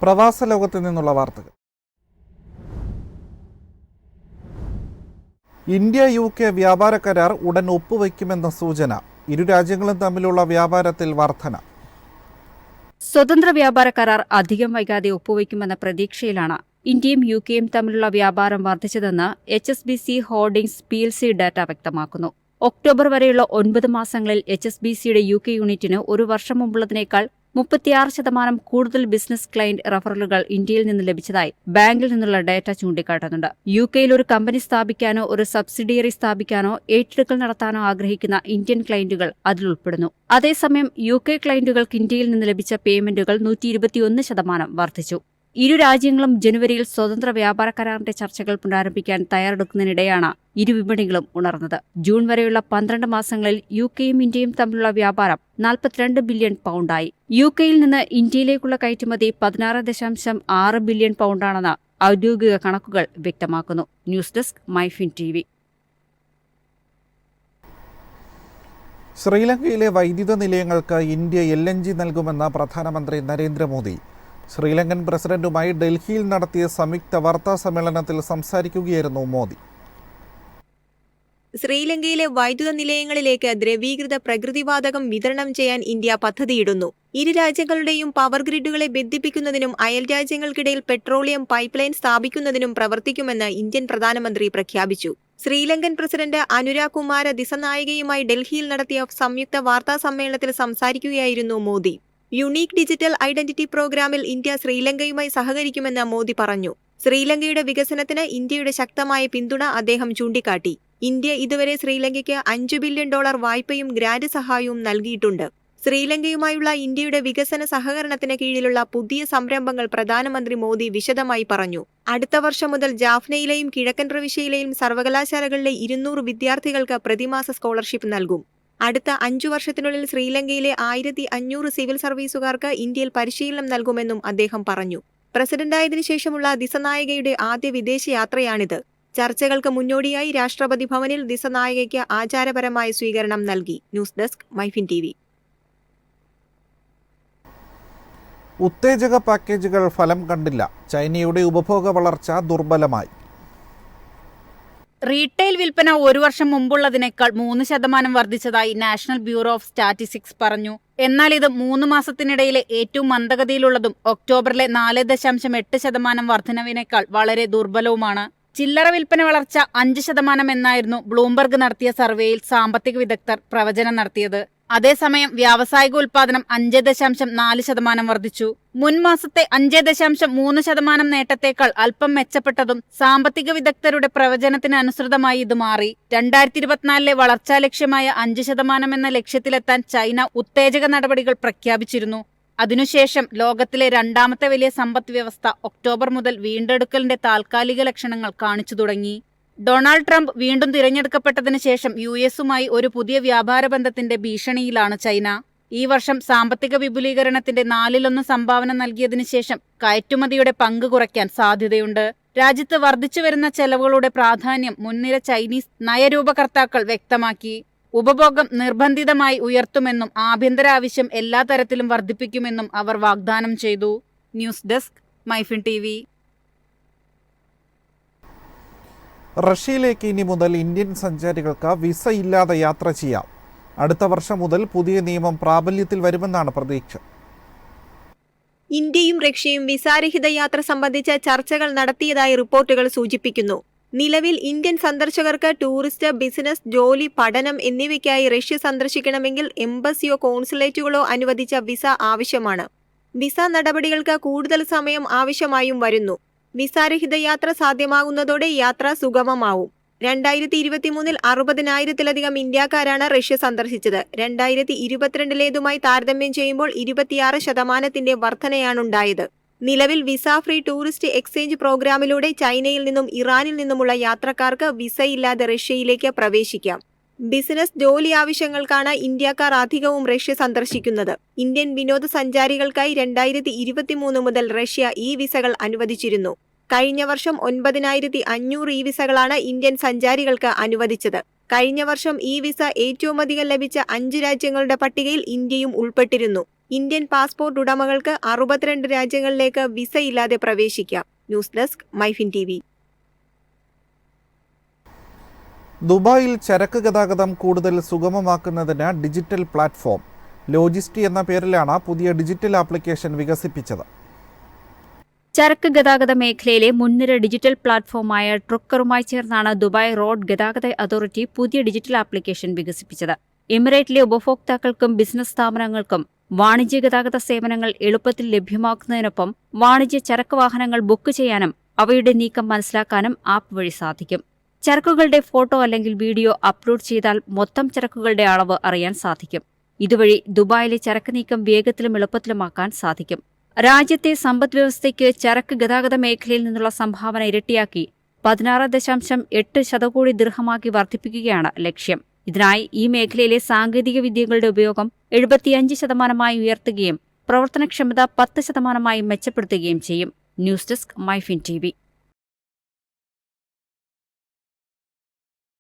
പ്രവാസ ലോകത്ത് നിന്നുള്ള വാർത്തകൾ. ഇന്ത്യ UK വ്യാപാര കരാർ ഉടൻ ഒപ്പുവയ്ക്കുമെന്ന സൂചന. ഇരു രാജ്യങ്ങളും തമ്മിലുള്ള വ്യാപാരത്തിൽ വർധന. സ്വതന്ത്ര വ്യാപാര കരാർ അധികം വൈകാതെ ഒപ്പുവയ്ക്കുമെന്ന പ്രതീക്ഷയിലാണ് ഇന്ത്യയും UKയും തമ്മിലുള്ള വ്യാപാരം വർദ്ധിച്ചതെന്ന് HSBC ഹോൾഡിംഗ്സ് PLC ഡാറ്റ വ്യക്തമാക്കുന്നു. ഒക്ടോബർ വരെയുള്ള 9 മാസങ്ങളിൽ HSBCയുടെ UK യൂണിറ്റിന് ഒരു വർഷം മുമ്പുള്ളതിനേക്കാൾ 36% കൂടുതൽ ബിസിനസ് ക്ലയന്റ് റഫറലുകൾ ഇന്ത്യയിൽ നിന്ന് ലഭിച്ചതായി ബാങ്കിൽ നിന്നുള്ള ഡാറ്റ ചൂണ്ടിക്കാട്ടുന്നുണ്ട്. UKയിൽ ഒരു കമ്പനി സ്ഥാപിക്കാനോ ഒരു സബ്സിഡിയറി സ്ഥാപിക്കാനോ ഏറ്റെടുക്കൽ നടത്താനോ ആഗ്രഹിക്കുന്ന ഇന്ത്യൻ ക്ലയന്റുകൾ അതിലുൾപ്പെടുന്നു. അതേസമയം UK ക്ലയന്റുകൾക്ക് ഇന്ത്യയിൽ നിന്ന് ലഭിച്ച പേയ്മെന്റുകൾ 121% വർദ്ധിച്ചു. ഇരു രാജ്യങ്ങളും ജനുവരിയിൽ സ്വതന്ത്ര വ്യാപാര കരാറിന്റെ ചർച്ചകൾ പുനരാരംഭിക്കാൻ തയ്യാറെടുക്കുന്നതിനിടെയാണ് ഇരു വിപണികളും ഉണർന്നത്. ജൂൺ വരെയുള്ള 12 മാസങ്ങളിൽ UKയും ഇന്ത്യയും തമ്മിലുള്ള വ്യാപാരം 42 ബില്യൺ പൗണ്ടായി. UKയിൽ നിന്ന് ഇന്ത്യയിലേക്കുള്ള കയറ്റുമതി 16.6 ബില്യൺ പൗണ്ടാണെന്ന് ഔദ്യോഗിക കണക്കുകൾ വ്യക്തമാക്കുന്നു. News desk MyFin TV. ശ്രീലങ്കയിലെ വൈദ്യുത നിലയങ്ങൾക്ക് ഇന്ത്യ LNG നൽകുമെന്ന് പ്രധാനമന്ത്രി നരേന്ദ്രമോദി. ശ്രീലങ്കൻ പ്രസിഡന്റുമായി ഡൽഹിയിൽ നടത്തിയ സംയുക്ത വാർത്താ സമ്മേളനത്തിൽ സംസാരിക്കുകയായിരുന്നു മോദി. ശ്രീലങ്കയിലെ വൈദ്യുത നിലയങ്ങളിലേക്ക് ദ്രവീകൃത പ്രകൃതിവാതകം വിതരണം ചെയ്യാൻ ഇന്ത്യ പദ്ധതിയിടുന്നു. ഇരു രാജ്യങ്ങളുടെയും പവർ ഗ്രിഡുകളെ ബന്ധിപ്പിക്കുന്നതിനും അയൽ രാജ്യങ്ങൾക്കിടയിൽ പെട്രോളിയം പൈപ്പ് ലൈൻ സ്ഥാപിക്കുന്നതിനും പ്രവർത്തിക്കുമെന്ന് ഇന്ത്യൻ പ്രധാനമന്ത്രി പ്രഖ്യാപിച്ചു. ശ്രീലങ്കൻ പ്രസിഡന്റ് അനുരാഗ് കുമാര ദിസനായകയുമായി ഡൽഹിയിൽ നടത്തിയ സംയുക്ത വാർത്താ സമ്മേളനത്തിൽ സംസാരിക്കുകയായിരുന്നു മോദി. യുണീക് ഡിജിറ്റൽ ഐഡന്റിറ്റി പ്രോഗ്രാമിൽ ഇന്ത്യ ശ്രീലങ്കയുമായി സഹകരിക്കുമെന്ന് മോദി പറഞ്ഞു. ശ്രീലങ്കയുടെ വികസനത്തിന് ഇന്ത്യയുടെ ശക്തമായ പിന്തുണ അദ്ദേഹം ചൂണ്ടിക്കാട്ടി. ഇന്ത്യ ഇതുവരെ ശ്രീലങ്കയ്ക്ക് $5 ബില്യൺ വായ്പയും ഗ്രാന്റ് സഹായവും നൽകിയിട്ടുണ്ട്. ശ്രീലങ്കയുമായുള്ള ഇന്ത്യയുടെ വികസന സഹകരണത്തിന് കീഴിലുള്ള പുതിയ സംരംഭങ്ങൾ പ്രധാനമന്ത്രി മോദി വിശദമായി പറഞ്ഞു. അടുത്ത വർഷം മുതൽ ജാഫ്നയിലെയും കിഴക്കൻ പ്രവിശ്യയിലെയും സർവകലാശാലകളിലെ 200 വിദ്യാർത്ഥികൾക്ക് പ്രതിമാസ സ്കോളർഷിപ്പ് നൽകും. അടുത്ത 5 വർഷത്തിനുള്ളിൽ ശ്രീലങ്കയിലെ 1500 സിവിൽ സർവീസുകാർക്ക് ഇന്ത്യയിൽ പരിശീലനം നൽകുമെന്നും അദ്ദേഹം പറഞ്ഞു. പ്രസിഡന്റായതിനു ശേഷമുള്ള ദിസനായകയുടെ ആദ്യ വിദേശയാത്രയാണിത്. ചർച്ചകൾക്ക് മുന്നോടിയായി രാഷ്ട്രപതി ഭവനിൽ ദിസനായകയ്ക്ക് ആചാരപരമായ സ്വീകരണം നൽകി. News desk MyFin TV. ഉത്തേജക പാക്കേജുകൾ ഫലം കണ്ടില്ല. ചൈനയുടെ ഉപഭോഗ വളർച്ച ദുർബലമായി. റീറ്റെയിൽ വിൽപ്പന ഒരു വർഷം മുമ്പുള്ളതിനേക്കാൾ 3% വർദ്ധിച്ചതായി നാഷണൽ ബ്യൂറോ ഓഫ് സ്റ്റാറ്റിസ്റ്റിക്സ് പറഞ്ഞു. എന്നാൽ ഇത് 3 മാസത്തിനിടയിലെ ഏറ്റവും മന്ദഗതിയിലുള്ളതും ഒക്ടോബറിലെ 4.8% വർധനവിനേക്കാൾ വളരെ ദുർബലവുമാണ്. ചില്ലറ വിൽപ്പന വളർച്ച 5% എന്നായിരുന്നു ബ്ലൂംബർഗ് നടത്തിയ സർവേയിൽ സാമ്പത്തിക വിദഗ്ധർ പ്രവചനം നടത്തിയത്. അതേസമയം വ്യാവസായിക ഉൽപാദനം 5.4% വർദ്ധിച്ചു. മുൻ മാസത്തെ 5.3% നേട്ടത്തേക്കാൾ അല്പം മെച്ചപ്പെട്ടതും സാമ്പത്തിക വിദഗ്ധരുടെ പ്രവചനത്തിന് അനുസൃതമായി ഇത് മാറി. 2024 വളർച്ചാ ലക്ഷ്യമായ 5% എന്ന ലക്ഷ്യത്തിലെത്താൻ ചൈന ഉത്തേജക നടപടികൾ പ്രഖ്യാപിച്ചിരുന്നു. അതിനുശേഷം ലോകത്തിലെ രണ്ടാമത്തെ വലിയ സമ്പദ് വ്യവസ്ഥ ഒക്ടോബർ മുതൽ വീണ്ടെടുക്കലിന്റെ താൽക്കാലിക ലക്ഷണങ്ങൾ കാണിച്ചു തുടങ്ങി. ഡൊണാൾഡ് ട്രംപ് വീണ്ടും തിരഞ്ഞെടുക്കപ്പെട്ടതിനു ശേഷം US-ഉമായി ഒരു പുതിയ വ്യാപാര ബന്ധത്തിന്റെ ഭീഷണിയിലാണ് ചൈന. ഈ വർഷം സാമ്പത്തിക വിപുലീകരണത്തിന്റെ 4/1 സംഭാവന നൽകിയതിനു ശേഷം കയറ്റുമതിയുടെ പങ്ക് കുറയ്ക്കാൻ സാധ്യതയുണ്ട്. രാജ്യത്ത് വർദ്ധിച്ചുവരുന്ന ചെലവുകളുടെ പ്രാധാന്യം മുൻനിര ചൈനീസ് നയരൂപകർത്താക്കൾ വ്യക്തമാക്കി. ഉപഭോഗം നിർബന്ധിതമായി ഉയർത്തുമെന്നും ആഭ്യന്തര ആവശ്യം എല്ലാ തരത്തിലും വർദ്ധിപ്പിക്കുമെന്നും അവർ വാഗ്ദാനം ചെയ്തു. News desk MyFin TV. റഷ്യയിലേക്ക് ഇനി മുതൽ ഇന്ത്യൻ സഞ്ചാരികൾക്ക് വിസ ഇല്ലാതെ യാത്ര ചെയ്യാം. അടുത്ത വർഷം മുതൽ പുതിയ നിയമം പ്രാബല്യത്തിൽ വരുമെന്നാണ് പ്രതീക്ഷ. ഇന്ത്യയും റഷ്യയും വിസാരഹിത യാത്ര സംബന്ധിച്ച ചർച്ചകൾ നടത്തിയതായി റിപ്പോർട്ടുകൾ സൂചിപ്പിക്കുന്നു. നിലവിൽ ഇന്ത്യൻ സന്ദർശകർക്ക് ടൂറിസ്റ്റ്, ബിസിനസ്, ജോലി, പഠനം എന്നിവയ്ക്കായി റഷ്യ സന്ദർശിക്കണമെങ്കിൽ എംബസിയോ കോൺസുലേറ്റുകളോ അനുവദിച്ച വിസ ആവശ്യമാണ്. വിസ നടപടികൾക്ക് കൂടുതൽ സമയം ആവശ്യമായും വരുന്നു. വിസാരഹിത യാത്ര സാധ്യമാകുന്നതോടെ യാത്ര സുഗമമാവും. 2023 60,000-ലധികം ഇന്ത്യക്കാരാണ് റഷ്യ സന്ദർശിച്ചത്. 2022 താരതമ്യം ചെയ്യുമ്പോൾ 26% വർധനയാണുണ്ടായത്. നിലവിൽ വിസ ഫ്രീ ടൂറിസ്റ്റ് എക്സ്ചേഞ്ച് പ്രോഗ്രാമിലൂടെ ചൈനയിൽ നിന്നും ഇറാനിൽ നിന്നുമുള്ള യാത്രക്കാർക്ക് വിസയില്ലാതെ റഷ്യയിലേക്ക് പ്രവേശിക്കാം. ബിസിനസ്, ജോലി ആവശ്യങ്ങൾക്കാണ് ഇന്ത്യക്കാർ അധികവും റഷ്യ സന്ദർശിക്കുന്നത്. ഇന്ത്യൻ വിനോദസഞ്ചാരികൾക്കായി 2023 മുതൽ റഷ്യ ഈ വിസകൾ അനുവദിച്ചിരുന്നു. കഴിഞ്ഞ വർഷം 9,500 ഈ വിസകളാണ് ഇന്ത്യൻ സഞ്ചാരികൾക്ക് അനുവദിച്ചത്. കഴിഞ്ഞ വർഷം ഈ വിസ ഏറ്റവുമധികം ലഭിച്ച 5 രാജ്യങ്ങളുടെ പട്ടികയിൽ ഇന്ത്യയും ഉൾപ്പെട്ടിരുന്നു. ഇന്ത്യൻ പാസ്പോർട്ട് ഉടമകൾക്ക് 62 രാജ്യങ്ങളിലേക്ക് വിസയില്ലാതെ പ്രവേശിക്കാം. News desk MyFin TV. ദുബായിൽ ചരക്ക് ഗതാഗതം കൂടുതൽ സുഗമമാക്കുന്നതിന് ഡിജിറ്റൽ പ്ലാറ്റ്ഫോം ലോജിസ്റ്റി എന്ന പേരിലാണ് പുതിയ ഡിജിറ്റൽ ആപ്ലിക്കേഷൻ വികസിപ്പിച്ചത്. ചരക്ക് ഗതാഗത മേഖലയിലെ മുൻനിര ഡിജിറ്റൽ പ്ലാറ്റ്ഫോമായ ട്രുക്കറുമായി ചേർന്നാണ് ദുബായ് റോഡ് ഗതാഗത അതോറിറ്റി പുതിയ ഡിജിറ്റൽ ആപ്ലിക്കേഷൻ വികസിപ്പിച്ചത്. എമിറേറ്റിലെ ഉപഭോക്താക്കൾക്കും ബിസിനസ് സ്ഥാപനങ്ങൾക്കും വാണിജ്യ ഗതാഗത സേവനങ്ങൾ എളുപ്പത്തിൽ ലഭ്യമാക്കുന്നതിനൊപ്പം വാണിജ്യ ചരക്ക് വാഹനങ്ങൾ ബുക്ക് ചെയ്യാനും അവയുടെ നീക്കം മനസ്സിലാക്കാനും ആപ്പ് വഴി സാധിക്കും. ചരക്കുകളുടെ ഫോട്ടോ അല്ലെങ്കിൽ വീഡിയോ അപ്ലോഡ് ചെയ്താൽ മൊത്തം ചരക്കുകളുടെ അളവ് അറിയാൻ സാധിക്കും. ഇതുവഴി ദുബായിലെ ചരക്ക് നീക്കം വേഗത്തിലും എളുപ്പത്തിലുമാക്കാൻ സാധിക്കും. രാജ്യത്തെ സമ്പദ്വ്യവസ്ഥയ്ക്ക് ചരക്ക് ഗതാഗത മേഖലയിൽ നിന്നുള്ള സംഭാവന ഇരട്ടിയാക്കി 16.8 ശതകോടി ദിർഹമാക്കി വർദ്ധിപ്പിക്കുകയാണ് ലക്ഷ്യം. ഇതിനായി ഈ മേഖലയിലെ സാങ്കേതിക വിദ്യകളുടെ ഉപയോഗം 75% ഉയർത്തുകയും പ്രവർത്തനക്ഷമത 10% മെച്ചപ്പെടുത്തുകയും ചെയ്യും. News desk MyFin TV.